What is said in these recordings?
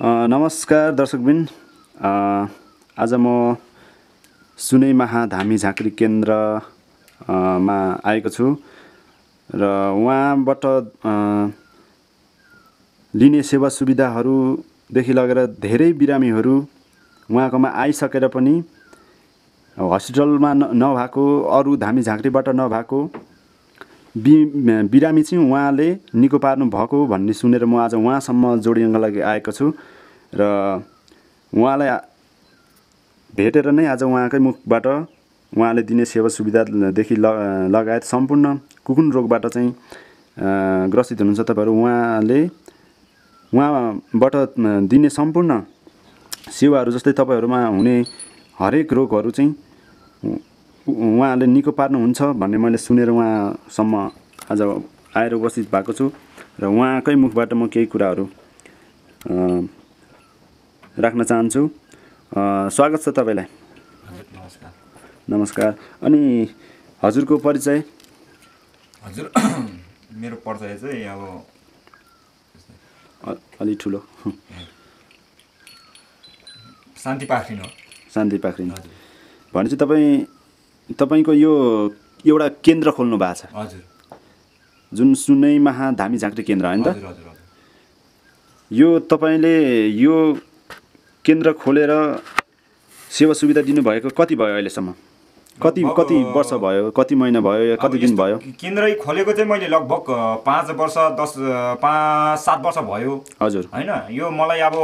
नमस्कार दर्शकबिन। आज म सुनै महाधामी झाँक्री केन्द्रमा आएको छु र उहाँबाट लिने सेवा सुविधाहरूदेखि लगेर धेरै बिरामीहरू उहाँकोमा आइसकेर पनि हस्पिटलमा नभएको, अरू धामी झाँक्रीबाट नभएको बिरामी चाहिँ उहाँले निको पार्नु भएको भन्ने सुनेर म आज उहाँसम्म जोडिनको लागि आएको छु र उहाँलाई भेटेर नै आज उहाँकै मुखबाट उहाँले दिने सेवा सुविधादेखि लगायत सम्पूर्ण कुकुन रोगबाट चाहिँ ग्रसित हुनुहुन्छ तपाईहरु, उहाँबाट दिने सम्पूर्ण सेवाहरू जस्तै तपाईहरुमा हुने हरेक रोगहरू चाहिँ उहाँले निको पार्नुहुन्छ भन्ने मैले सुनेर उहाँसम्म आज आएर उपस्थित भएको छु र उहाँकै मुखबाट म केही कुराहरू राख्न चाहन्छु। स्वागत छ तपाईलाई। नमस्कार। नमस्कार। अनि हजुरको परिचय? हजुर मेरो परिचय चाहिँ अब अलि ठुलो शान्ति पाखरिन हो। शान्ति पाखरिन। भनेपछि तपाईको यो एउटा केन्द्र खोल्नु भएको छ? हजुर। जुन सुनै महाधामी झाँक्री केन्द्र हैन त? हजुर हजुर हजुर। यो तपाईले यो केन्द्र खोलेर सेवा सुविधा दिनु भएको कति भयो अहिलेसम्म? कति वर्ष भयो, कति महिना भयो, कति दिन भयो? केन्द्रै खोलेको चाहिँ मैले लगभग 5 वर्ष 5-7 वर्ष भयो। हजुर। हैन, यो मलाई अब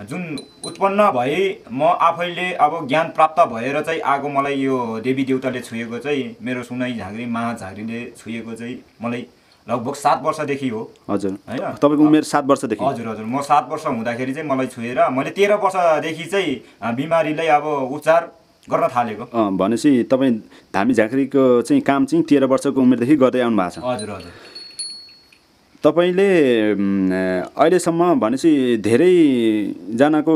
जुन उत्पन्न भए म आफैले अब ज्ञान प्राप्त भएर चाहिँ आगो मलाई यो देवी देवताले छुएको चाहिँ मेरो सुनै झाँक्री महाझाँक्रीले छुएको चाहिँ मलाई लगभग 7 वर्षदेखि हो। हजुर। हैन, तपाईको उमेर 7 वर्षदेखि? हजुर हजुर। म 7 वर्ष हुँदाखेरि चाहिँ मलाई छुएर मैले 13 वर्षदेखि चाहिँ बिमारीलाई अब उपचार गर्न थालेको। भनेपछि तपाई धामी झाँक्रीको चाहिँ काम चाहिँ 13 वर्षको उमेरदेखि गर्दै आउनु भएको छ? हजुर हजुर। तपाईले अहिलेसम्म भनेपछि धेरै जनाको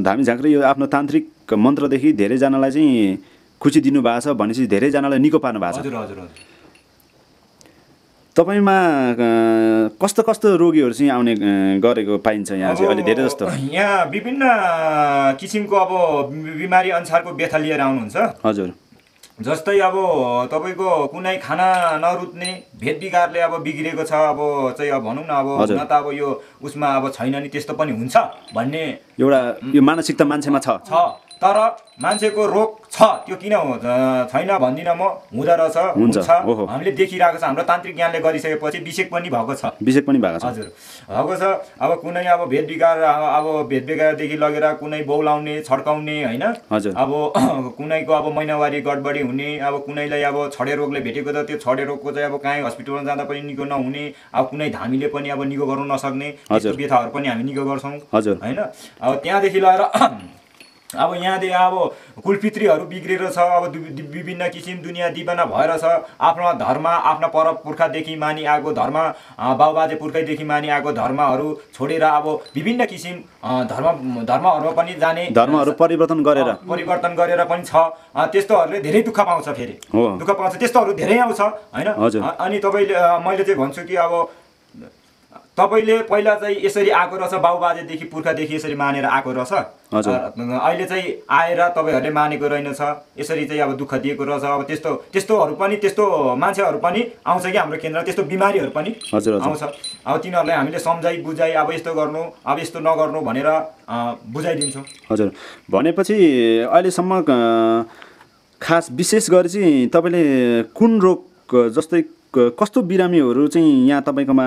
धामी झाँक्री यो आफ्नो तान्त्रिक मन्त्रदेखि धेरै जनालाई चाहिँ खुसी दिनु भएको छ, भनेपछि धेरै जनालाई निको पार्नु भएको छ? हजुर हजुर हजुर। तपाईमा कस्तो कस्तो रोगीहरू चाहिँ आउने गरेको पाइन्छ यहाँ चाहिँ अहिले धेरै जस्तो? यहाँ विभिन्न किसिमको अब बिमारी अनुसारको व्यथा लिएर आउनुहुन्छ। हजुर। जस्तै अब तपाईको कुनै खाना नरुच्ने भेट विकारले अब बिग्रेको छ, अब चाहिँ अब भनौँ न अब हुन त अब यो उसमा अब छैन नि त्यस्तो पनि हुन्छ भन्ने एउटा यो मानसिकता मान्छेमा छ। तर मान्छेको रोग छ, त्यो किन छैन भन्दिनँ म, हुँदो रहेछ, हुन्छ। हामीले देखिरहेको छ, हाम्रो तान्त्रिक ज्ञानले गरिसकेपछि बिसेक पनि भएको छ। बिसेक पनि भएको छ? हजुर भएको छ। अब कुनै अब भेट विकारदेखि लगेर कुनै बौलाउने छड्काउने हैन, अब कुनैको अब महिनावारी गडबडी हुने, अब कुनैलाई अब छडे रोगले भेटेको त त्यो छडे रोगको चाहिँ अब काहीँ हस्पिटलमा जाँदा पनि निको नहुने, अब कुनै धामीले पनि अब निको गर्न नसक्ने त्यस्तो व्यथाहरू पनि हामी निको गर्छौँ हैन। अब त्यहाँदेखि लगेर अब यहाँदेखि अब कुलपित्रीहरू बिग्रेर छ, अब विभिन्न किसिम दुनियाँ दिवाना भएर छ, आफ्नो धर्म आफ्ना पर पुर्खादेखि मानि आएको धर्म, बाबुबाजे पुर्खैदेखि मानि आएको धर्महरू छोडेर अब विभिन्न किसिम धर्महरूमा पनि जाने, धर्महरू परिवर्तन गरेर पनि छ। त्यस्तोहरूले धेरै दुःख पाउँछ, फेरि दुःख पाउँछ, त्यस्तोहरू धेरै आउँछ हैन। अनि तपाईले मैले चाहिँ भन्छु कि अब तपाईले पहिला चाहिँ यसरी आएको रहेछ, बाबुबाजेदेखि पुर्खादेखि यसरी मानेर आएको रहेछ, अहिले चाहिँ आएर तपाईहरुले मानेको रहेनछ, यसरी चाहिँ अब दुःख दिएको रहेछ। अब त्यस्तोहरू पनि, त्यस्तो मान्छेहरू पनि आउँछ कि हाम्रो केन्द्रमा, त्यस्तो बिमारीहरू पनि आउँछ। अब तिनीहरूलाई हामीले सम्झाइ बुझाइ अब यस्तो गर्नु, अब यस्तो नगर्नु भनेर बुझाइदिन्छौँ। हजुर। भनेपछि अहिलेसम्म खास विशेष गरी चाहिँ तपाईले कुन रोग जस्तै कस्तो बिरामीहरू चाहिँ यहाँ तपाईकोमा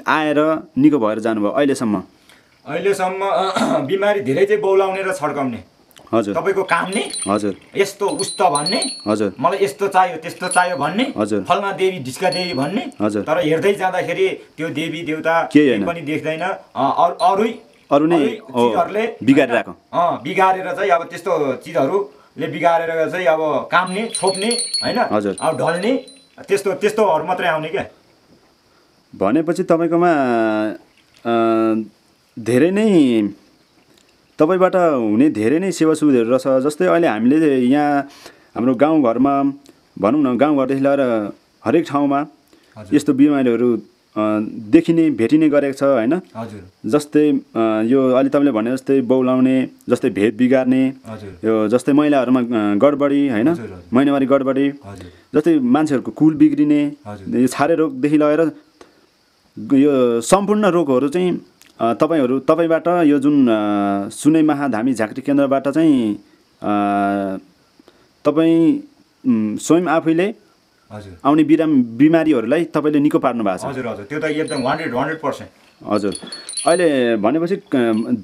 आएर निको भएर जानुभयो अहिलेसम्म? बिमारी धेरै चाहिँ बौलाउने र छड्काउने। हजुर। तपाईको काम नि? हजुर। यस्तो उस्तो भन्ने, हजुर, मलाई यस्तो चाहियो त्यस्तो चाहियो भन्ने, हजुर, फलना देवी ढिस्का देवी भन्ने, हजुर। तर हेर्दै जाँदाखेरि त्यो देवी देवता केही पनि देख्दैन, अरु नै चीजहरुले बिगारिरहेको, बिगारेर चाहिँ अब त्यस्तो चीजहरुले बिगारेर चाहिँ अब काम्ने छोप्ने हैन, अब ढल्ने त्यस्तोहरु मात्रै आउने क्या। भनेपछि तपाईकोमा धेरै नै तपाईबाट हुने धेरै नै सेवा सुविधाहरू रहेछ। जस्तै अहिले हामीले यहाँ हाम्रो गाउँघरमा भनौँ न, गाउँघरदेखि लिएर हरेक ठाउँमा यस्तो बिमारीहरू देखिने भेटिने गरेको छ हैन हजुर जस्तै यो अलि तपाईले भने जस्तै बौलाउने जस्तै भेद बिगार्ने यो जस्तै महिलाहरुमा गडबडी हैन महिनावारी गडबडी जस्तै मान्छेहरुको कुल बिग्रिने यो छारे रोगदेखि लगेर यो सम्पूर्ण रोगहरु चाहिँ तपाईबाट यो जुन सुनै महाधामी झाँक्री केन्द्रबाट चाहिँ तपाई स्वयं आफैले आउने बिमारीहरूलाई तपाईले निको पार्नु भएको छ हजुर हजुर त्यो त एकदम 100% हजुर अहिले भनेपछि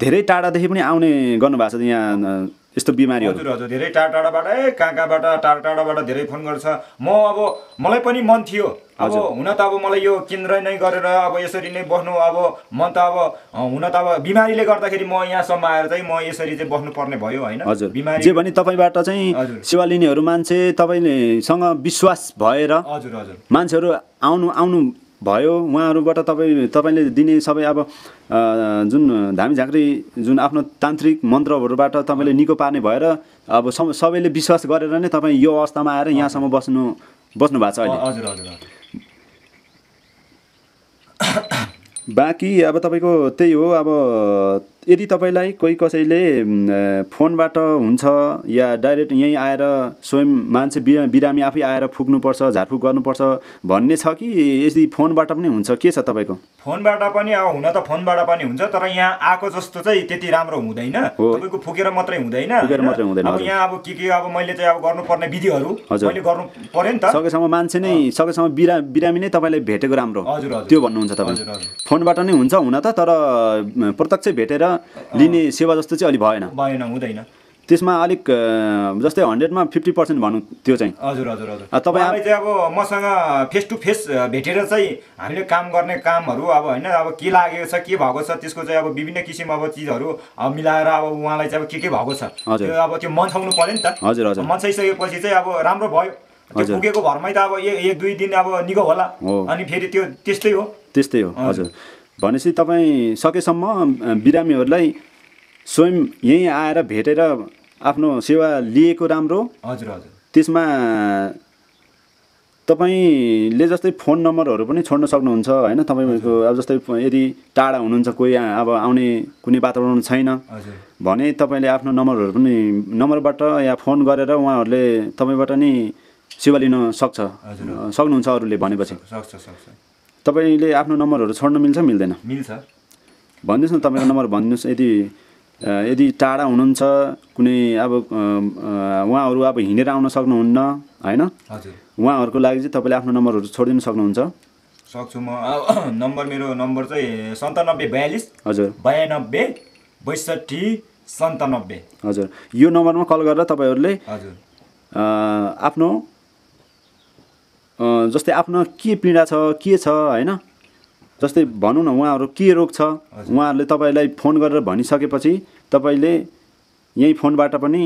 धेरै टाढादेखि पनि आउने गर्नु भएको छ यहाँ यस्तो बिमारीहरू हजुर हजुर धेरै टाढाबाट कहाँबाट टाढाबाट धेरै फोन गर्छ म अब मलाई पनि मन थियो अब हुन त अब मलाई यो केन्द्र नै गरेर अब यसरी नै बस्नु अब मन त अब हुन त अब बिमारीले गर्दाखेरि म यहाँसम्म आएर चाहिँ म यसरी चाहिँ बस्नु पर्ने भयो हैन बिमारी जे भने तपाईबाट चाहिँ सेवा लिनेहरू मान्छे तपाईसँग विश्वास भएर हजुर हजुर मान्छेहरू आउनु भयो उहाँहरुबाट तपाईले दिने सबै अब जुन धामी झाँक्री जुन आफ्नो तान्त्रिक मन्त्रहरुबाट तपाईले निको पार्ने भएर अब सबैले विश्वास गरेर नै तपाई यो अवस्थामा आएर यहाँसम्म बस्नु भएको छ अहिले हजुर हजुर बाँकी अब तपाईको त्यही हो अब यदि तपाईलाई कोही कसैले फोनबाट हुन्छ या डाइरेक्ट यही आएर स्वयं मान्छे बिरामी आफै आएर फुक्नुपर्छ झारफुक गर्नुपर्छ भन्ने छ कि यदि फोनबाट पनि हुन्छ के छ तपाईको फोनबाट पनि अब हुन त फोनबाट पनि हुन्छ तर यहाँ आको जस्तो चाहिँ त्यति राम्रो हुँदैन तपाईको फुकेर मात्रै हुँदैन अब यहाँ अब के अब मैले चाहिँ अब गर्नुपर्ने विधिहरू मैले गर्नु पर्यो नि त सकेसम्म मान्छे नै सकेसम्म बिरामी नै तपाईले भेटेको राम्रो त्यो भन्नुहुन्छ तपाई फोनबाट नै हुन्छ हुन त तर प्रत्यक्ष भेटेर लिने सेवा जस्तो चाहिँ अलि भएन हुँदैन त्यसमा अलिक जस्तै 100 मा 50% भनौं त्यो चाहिँ हजुर हजुर हजुर तपाईलाई चाहिँ अब मसँग फेस टु फेस भेटेर चाहिँ हामीले काम गर्ने कामहरु अब हैन अब के लागेको छ के भएको छ त्यसको चाहिँ अब विभिन्न किसिम अब चीजहरु अब मिलाएर अब उहाँलाई चाहिँ अब के भएको छ त्यो अब त्यो मन्छाउनु पर्यो नि त हजुर हजुर मन्छाइसकेपछि चाहिँ अब राम्रो भयो त्यो पुगेको भरमै त अब एक दुई दिन अब निको होला अनि फेरि त्यो त्यस्तै हो हजुर भनेपछि तपाई सकेसम्म बिरामीहरुलाई स्वयं यही आएर भेटेर आफ्नो सेवा लिएको राम्रो हजुर हजुर त्यसमा तपाईले जस्तै फोन नम्बरहरु पनि छोड्न सक्नुहुन्छ हैन तपाईको अब जस्तै यदि टाढा हुनुहुन्छ कोही अब आउने कुनै वातावरण छैन भने तपाईले आफ्नो नम्बरबाट या फोन गरेर उहाँहरुले तपाईबाट नि सेवा लिन सक्नुहुन्छ अरूले भनेपछि सक्छ तपाईले आफ्नो नम्बरहरु छोड्न मिल्छ मिल्दैन मिल्छ भन्नुस् न तपाईको नम्बर भन्नुस् यदि टाढा हुनुहुन्छ कुनै अब उहाँहरु अब हिँडेर आउन सक्नुहुन्न हैन हजुर उहाँहरुको लागि चाहिँ तपाईले आफ्नो नम्बरहरु छोडिदिन सक्नुहुन्छ सक्छु म मेरो नम्बर चाहिँ 9742 हजुर 92 62 97 हजुर यो नम्बरमा कल गरेर तपाईहरुले हजुर आफ्नो जस्तै आफ्नो के पीडा छ के छ हैन जस्तै भनौं न उहाँहरु के रोग छ उहाँहरुले तपाईलाई फोन गरेर भनिसकेपछि तपाईले यही फोनबाट पनि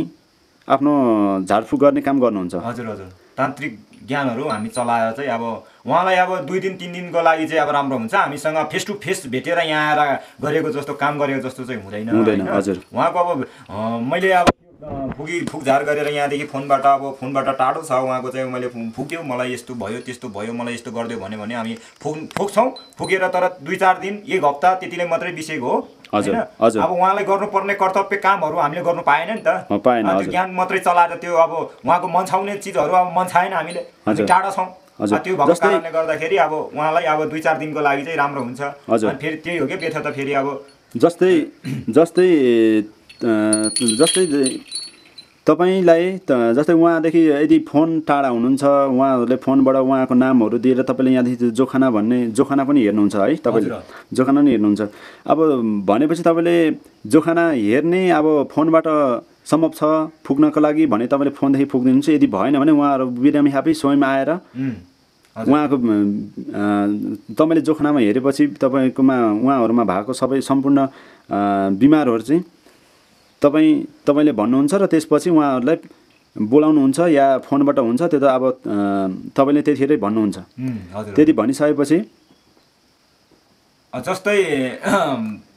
आफ्नो झाडफुक गर्ने काम गर्नुहुन्छ हजुर हजुर तान्त्रिक ज्ञानहरु हामी चलाएर चाहिँ अब उहाँलाई अब 2 दिन 3 दिनको लागि चाहिँ अब राम्रो हुन्छ हामीसँग फेस टु फेस भेटेर यहाँ आएर गरेको जस्तो काम गरेको जस्तो चाहिँ हुँदैन हजुर उहाँको अब मैले अब फुकझार गरेर यहाँदेखि फोनबाट टाढो छ उहाँको चाहिँ मैले फुक्यो मलाई यस्तो भयो त्यस्तो भयो मलाई यस्तो गर्दियो भने हामी फुक्छौँ फुकेर तर 2-4 दिन 1 हप्ता त्यतिले मात्रै बिसेको हो हजुर अब उहाँलाई गर्नुपर्ने कर्तव्य कामहरु हामीले गर्नु पाएन नि त ज्ञान मात्रै चलाएर त्यो अब उहाँको मन्छाउने चीजहरु अब मन्छाएन हामीले टाढा छौं त्यो भएको कारणले गर्दाखेरि अब उहाँलाई अब 2-4 दिनको लागि चाहिँ राम्रो हुन्छ अनि फेरि त्यही हो के व्यथा त फेरि अब जस्तै तपाईलाई जस्तै उहाँदेखि यदि फोन टाढा हुनुहुन्छ उहाँहरुले फोनबाट उहाँको नामहरु दिएर तपाईले यहाँदेखि जोखाना पनि हेर्नुहुन्छ है तपाईले जोखाना पनि हेर्नुहुन्छ अब भनेपछि तपाईले जोखाना हेर्ने अब फोनबाट सम्भव छ फुक्नको लागि भने तपाईले फोनदेखि फुक्दिनुहुन्छ यदि भएन भने उहाँहरु बिरामी आफै स्वयं आएर उहाँको तपाईले जोखानामा हेरेपछि तपाईकोमा उहाँहरुमा भएको सबै सम्पूर्ण बिमारहरु चाहिँ तपाईले भन्नुहुन्छ र त्यसपछि उहाँहरुलाई बोलाउनुहुन्छ या फोनबाट हुन्छ त्यो त अब तपाईले त्यतिखेरै भन्नुहुन्छ त्यति भनिसकेपछि जस्तै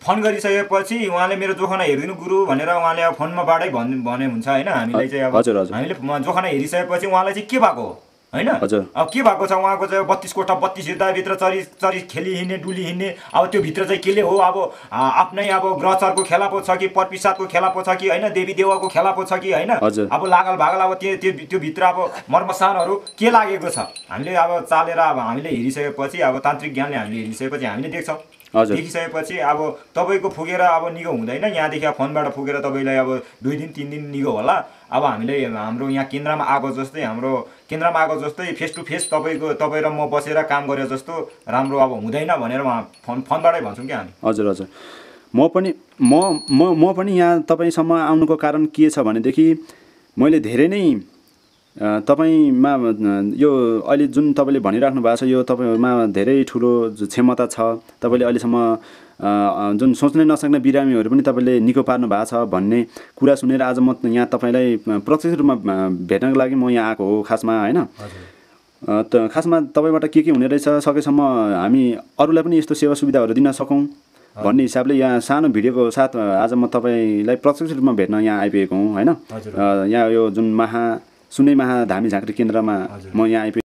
फोन गरिसकेपछि उहाँले मेरो जोखाना हेरिदिनु गुरु भनेर उहाँले अब फोनमा बाटै भने हुन्छ हैन हामीलाई चाहिँ अब हामीले जोखाना हेरिसकेपछि उहाँलाई चाहिँ के भएको हो होइन। अब के भएको छ उहाँको चाहिँ 32 कोठा 32 हिर्दाभित्र चरी चरी खेली हिँड्ने डुली हिँड्ने, अब त्यो भित्र चाहिँ केले हो, अब आफ्नै अब ग्रहचरको खेला पो छ कि परपिसादको खेला पो छ कि होइन, देवी देवाको खेला पो छ कि होइन, अब लागल भागल अब त्यो भित्र अब मर्मसानहरू के लागेको छ हामीले अब चालेर अब हामीले हेरिसकेपछि, अब तान्त्रिक ज्ञानले हामीले हेरिसकेपछि हामीले देख्छौँ। देखिसकेपछि अब तपाईँको फुकेर अब निगो हुँदैन, यहाँदेखि फोनबाट फुकेर तपाईँलाई अब 2 दिन 3 दिन निगो होला। अब हामीले हाम्रो यहाँ केन्द्रमा आएको जस्तै फेस टु फेस तपाईँ र म बसेर काम गरे जस्तो राम्रो अब हुँदैन भनेर फोनबाटै भन्छौँ कि हामी। हजुर म पनि यहाँ तपाईँसम्म आउनुको कारण के छ भनेदेखि मैले धेरै नै तपाईँमा यो अहिले जुन तपाईँले भनिराख्नु भएको छ यो तपाईँमा धेरै ठुलो क्षमता छ। तपाईँले अहिलेसम्म जुन सोच्नै नसक्ने बिरामीहरू पनि तपाईँले निको पार्नु भएको छ भन्ने कुरा सुनेर आज म यहाँ तपाईँलाई प्रत्यक्ष रूपमा भेट्नको लागि म यहाँ आएको हो खासमा, होइन। खासमा तपाईँबाट के हुने रहेछ सकेसम्म हामी अरूलाई पनि यस्तो सेवा सुविधाहरू दिन सकौँ भन्ने हिसाबले यहाँ सानो भिडियोको साथ आज म तपाईँलाई प्रत्यक्ष रूपमा भेट्न यहाँ आइपुगेको हुँ, होइन। यहाँ यो जुन सुनै महाधामी झाँक्री केन्द्रमा म यहाँ आइपुगेँ।